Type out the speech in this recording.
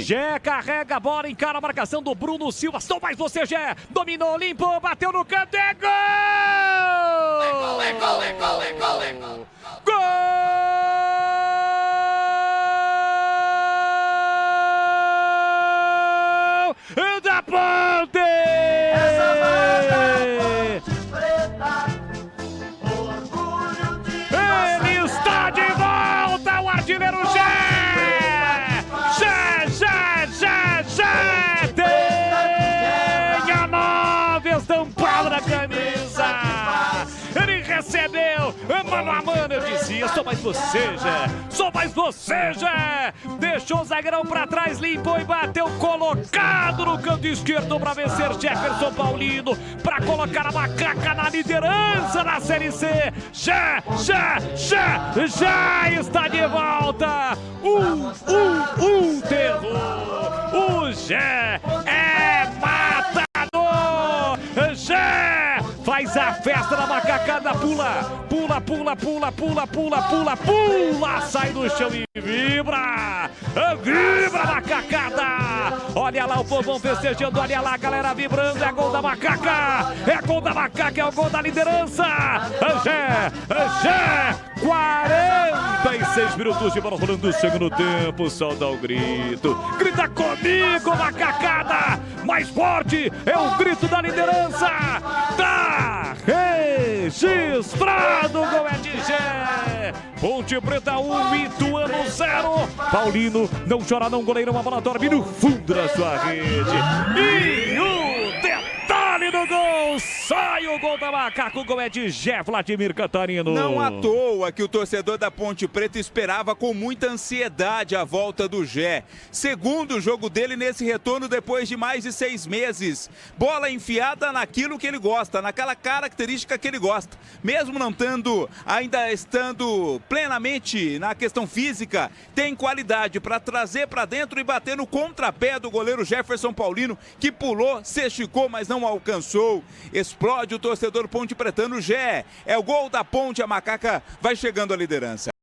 Gé carrega a bola, encara a marcação do Bruno Silva. Só mais você, Gé. Dominou, limpou, bateu no canto. É gol! É gol, é gol, é gol, é gol. Gol da Ponte! Essa banda Ponte Preta, orgulho de Ele está de volta, o artilheiro Gé! Gé! Tem a 9 estampado na camisa! Ele recebeu, mano a mano, eu dizia, só mais você, Gé! Só mais você, Gé! Deixou o zagueirão pra trás, limpou e bateu, colocado no canto esquerdo pra vencer Jefferson Paulino, pra colocar a Macaca na liderança da Série C. Gé está de volta! Terror! O Gé é matador! Gé faz a festa da macacada, pula, sai do chão e vibra a macacada! Olha lá o povão festejando, olha lá a galera vibrando, é gol da macaca, é o gol da liderança! Gé, 46 minutos de bola rolando, segundo tempo, só dá o grito, grita comigo, macacada, mais forte, é o grito da liderança, tá registrado, o gol é de Gé. Ponte Preta 1, Ituano 0, Paulino, não chora não, goleirão, a bola dorme no fundo da sua rede, e o detalhe do gol, sai o gol da Macaca, o gol é de Gé, Vladimir Cantarino. Não à toa que o torcedor da Ponte Preta esperava com muita ansiedade a volta do Gé. Segundo jogo dele nesse retorno depois de mais de 6 meses. Bola enfiada naquilo que ele gosta, naquela característica que ele gosta. Mesmo não ainda estando plenamente na questão física, tem qualidade para trazer para dentro e bater no contrapé do goleiro Jefferson Paulino, que pulou, se esticou, mas não alcançou. Explode o torcedor ponte pretano, Gé. É o gol da Ponte, a Macaca vai chegando à liderança.